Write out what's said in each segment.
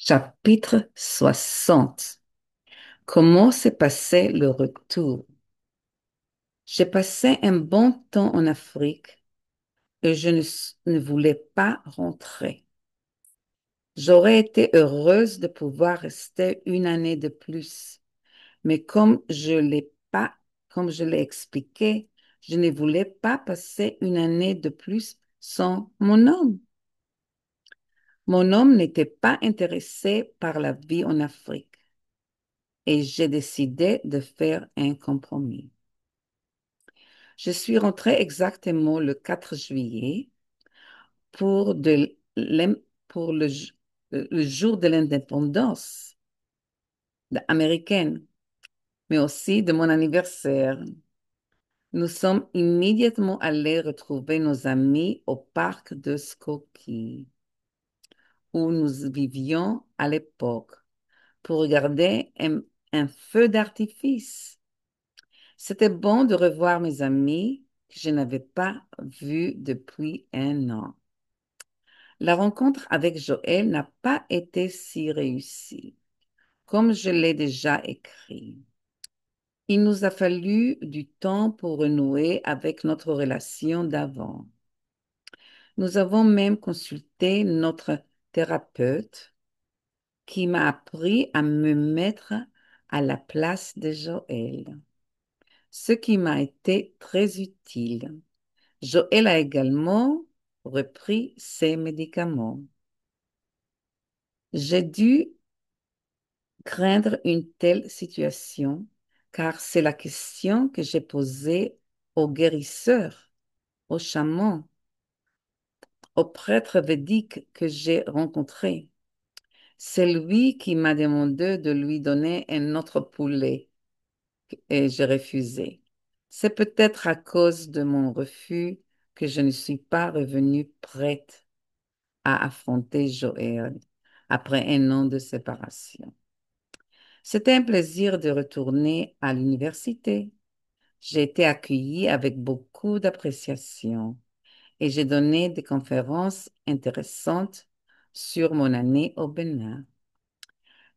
Chapitre 60. Comment s'est passé le retour? J'ai passé un bon temps en Afrique et je ne voulais pas rentrer. J'aurais été heureuse de pouvoir rester une année de plus, mais comme je l'ai expliqué, je ne voulais pas passer une année de plus sans mon homme. Mon homme n'était pas intéressé par la vie en Afrique et j'ai décidé de faire un compromis. Je suis rentrée exactement le 4 juillet pour, pour le jour de l'indépendance américaine, mais aussi de mon anniversaire. Nous sommes immédiatement allés retrouver nos amis au parc de Skokie, où nous vivions à l'époque, pour regarder un feu d'artifice. C'était bon de revoir mes amis que je n'avais pas vus depuis un an. La rencontre avec Joël n'a pas été si réussie, comme je l'ai déjà écrit. Il nous a fallu du temps pour renouer avec notre relation d'avant. Nous avons même consulté notre thérapeute qui m'a appris à me mettre à la place de Joël, ce qui m'a été très utile. Joël a également repris ses médicaments. J'ai dû craindre une telle situation car c'est la question que j'ai posée au guérisseur, au chaman, au prêtre védique que j'ai rencontré. C'est lui qui m'a demandé de lui donner un autre poulet et j'ai refusé. C'est peut-être à cause de mon refus que je ne suis pas revenue prête à affronter Joël après un an de séparation. C'était un plaisir de retourner à l'université. J'ai été accueillie avec beaucoup d'appréciation et j'ai donné des conférences intéressantes sur mon année au Bénin.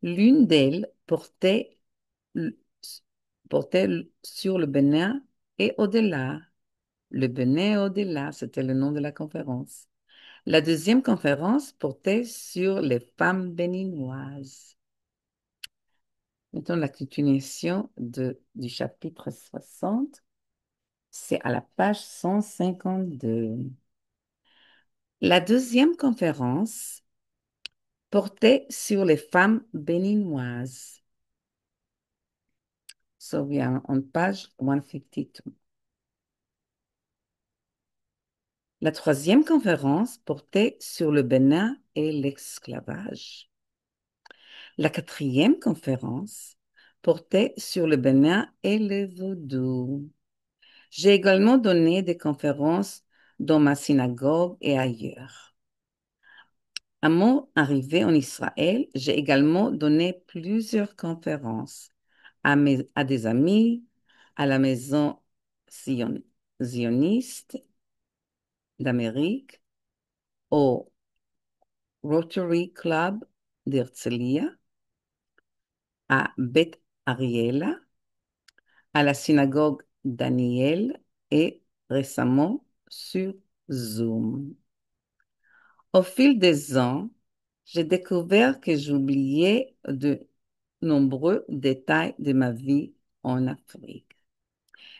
L'une d'elles portait sur le Bénin et au-delà. Le Bénin et au-delà, c'était le nom de la conférence. La deuxième conférence portait sur les femmes béninoises. Maintenant, la continuation du chapitre 60, c'est à la page 152. La deuxième conférence portait sur les femmes béninoises. So we are on page 152. La troisième conférence portait sur le Bénin et l'esclavage. La quatrième conférence portait sur le Bénin et le vaudou. J'ai également donné des conférences dans ma synagogue et ailleurs. À mon arrivée en Israël, j'ai également donné plusieurs conférences à des amis, à la maison zioniste d'Amérique, au Rotary Club d'Herzliya, à Beth Ariela, à la synagogue Daniel et récemment sur Zoom. Au fil des ans, j'ai découvert que j'oubliais de nombreux détails de ma vie en Afrique.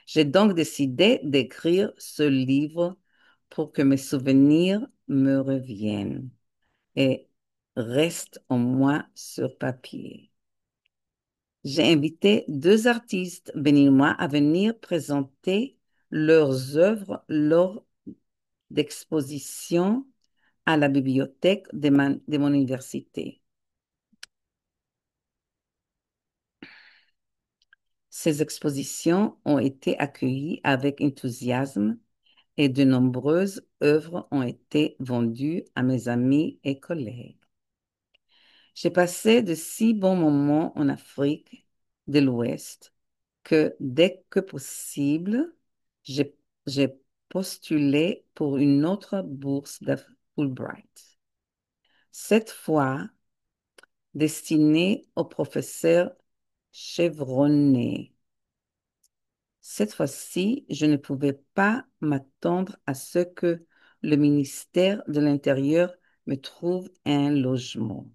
J'ai donc décidé d'écrire ce livre pour que mes souvenirs me reviennent et restent en moi sur papier. J'ai invité deux artistes béninois à venir présenter leurs œuvres lors d'expositions à la bibliothèque de mon université. Ces expositions ont été accueillies avec enthousiasme et de nombreuses œuvres ont été vendues à mes amis et collègues. J'ai passé de si bons moments en Afrique de l'Ouest que dès que possible, j'ai j'ai postulé pour une autre bourse de Fulbright. Cette fois, destiné aux professeurs chevronnés. Cette fois-ci, je ne pouvais pas m'attendre à ce que le ministère de l'Intérieur me trouve un logement.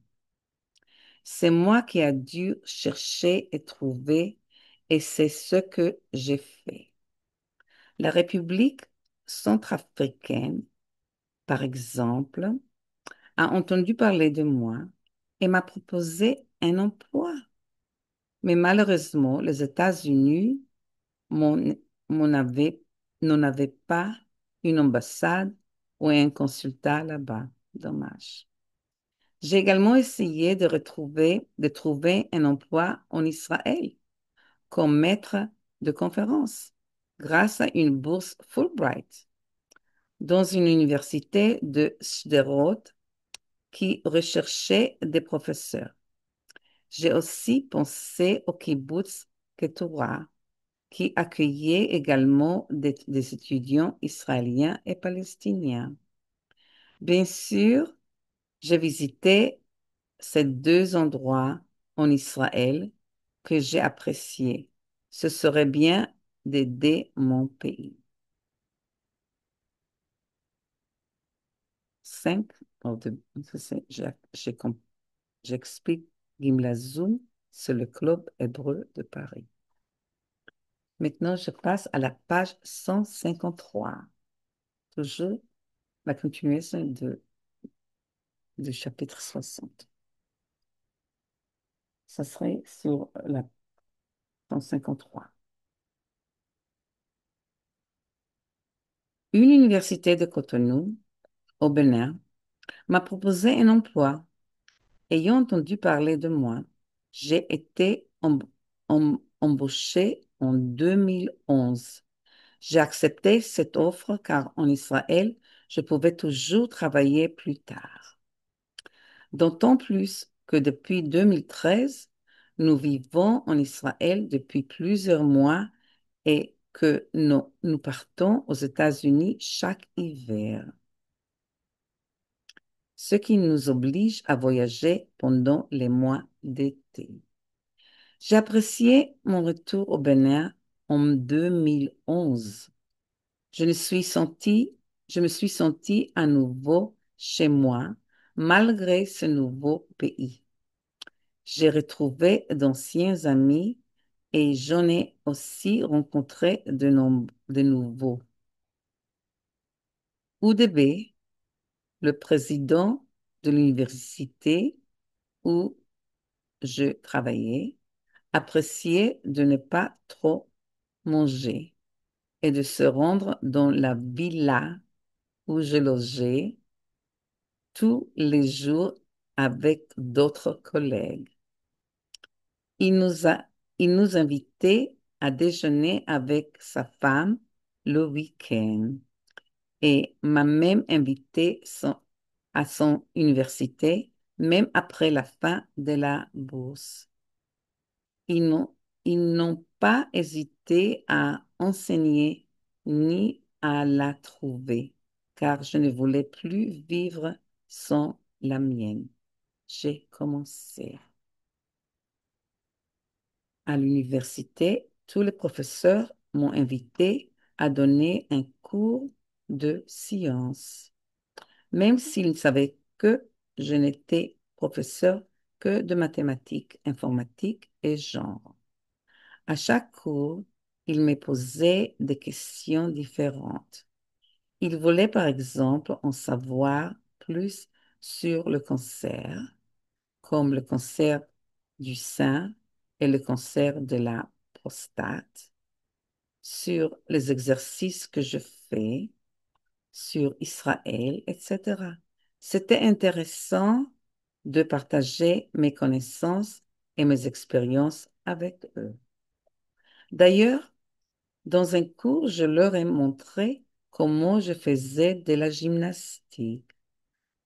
C'est moi qui ai dû chercher et trouver, et c'est ce que j'ai fait. La République centrafricaine, par exemple, a entendu parler de moi et m'a proposé un emploi. Mais malheureusement, les États-Unis m'en m'en avaient- n'en avaient pas une ambassade ou un consulat là-bas. Dommage. J'ai également essayé de trouver un emploi en Israël comme maître de conférence grâce à une bourse Fulbright dans une université de Sderot qui recherchait des professeurs. J'ai aussi pensé au kibbutz Keturah qui accueillait également des étudiants israéliens et palestiniens. Bien sûr, j'ai visité ces deux endroits en Israël que j'ai appréciés. Ce serait bien d'aider mon pays. 5. J'explique Gimlazou, c'est le club hébreu de Paris. Maintenant, je passe à la page 153. Toujours la continuation du chapitre 60. Ça serait sur la 153. Une université de Cotonou, au Bénin, m'a proposé un emploi. Ayant entendu parler de moi, j'ai été embauché en 2011. J'ai accepté cette offre car en Israël, je pouvais toujours travailler plus tard. D'autant plus que depuis 2013, nous vivons en Israël depuis plusieurs mois et que nous partons aux États-Unis chaque hiver, ce qui nous oblige à voyager pendant les mois d'été. J'ai apprécié mon retour au Bénin en 2011. Je me suis sentie, je me suis sentie à nouveau chez moi, malgré ce nouveau pays. J'ai retrouvé d'anciens amis et j'en ai aussi rencontré de nouveaux. Oudébé, le président de l'université où je travaillais, appréciait de ne pas trop manger et de se rendre dans la villa où je logeais tous les jours avec d'autres collègues. Il nous a, il nous invitait à déjeuner avec sa femme le week-end et m'a même invité à son université, même après la fin de la bourse. Ils n'ont, ils n'ont pas hésité à enseigner ni à la trouver, car je ne voulais plus vivre sans la mienne. J'ai commencé. À l'université, tous les professeurs m'ont invité à donner un cours de sciences, même s'ils ne savaient que je n'étais professeur que de mathématiques, informatique et genre. À chaque cours, ils me posaient des questions différentes. Ils voulaient par exemple en savoir plus sur le cancer, comme le cancer du sein et le cancer de la prostate, sur les exercices que je fais, sur Israël, etc. C'était intéressant de partager mes connaissances et mes expériences avec eux. D'ailleurs, dans un cours, je leur ai montré comment je faisais de la gymnastique.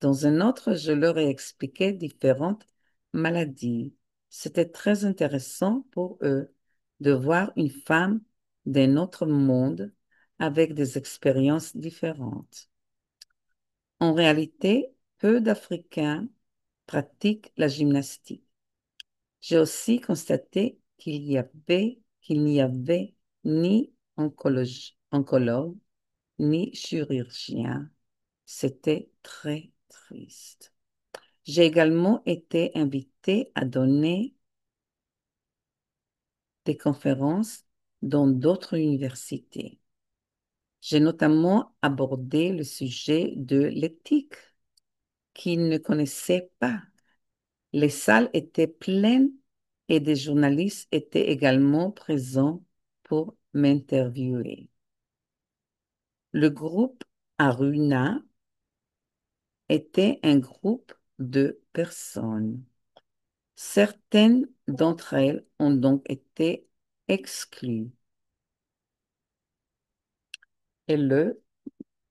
Dans un autre, je leur ai expliqué différentes maladies. C'était très intéressant pour eux de voir une femme d'un autre monde avec des expériences différentes. En réalité, peu d'Africains pratique la gymnastique. J'ai aussi constaté qu'il n'y avait ni oncologue, ni chirurgien. C'était très triste. J'ai également été invitée à donner des conférences dans d'autres universités. J'ai notamment abordé le sujet de l'éthique qu'ils ne connaissaient pas. Les salles étaient pleines et des journalistes étaient également présents pour m'interviewer. Le groupe Aruna était un groupe de personnes. Certaines d'entre elles ont donc été exclues. Et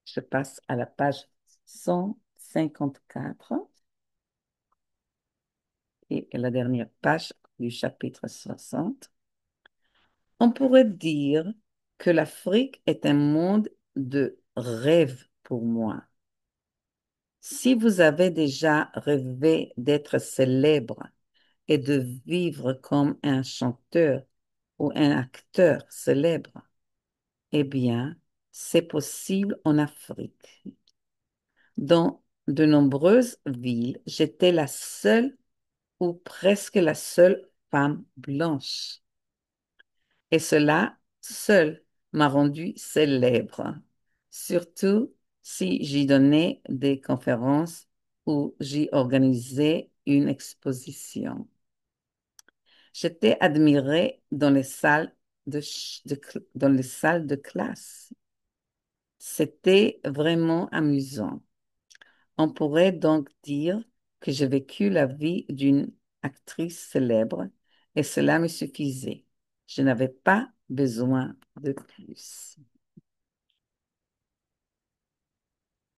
je passe à la page 154 et la dernière page du chapitre 60. On pourrait dire que l'Afrique est un monde de rêve pour moi. Si vous avez déjà rêvé d'être célèbre et de vivre comme un chanteur ou un acteur célèbre, eh bien, c'est possible en Afrique. Dans de nombreuses villes, j'étais la seule ou presque la seule femme blanche. Et cela seul m'a rendue célèbre, surtout si j'y donnais des conférences ou j'y organisais une exposition. J'étais admirée dans les salles dans les salles de classe. C'était vraiment amusant. On pourrait donc dire que j'ai vécu la vie d'une actrice célèbre et cela me suffisait. Je n'avais pas besoin de plus.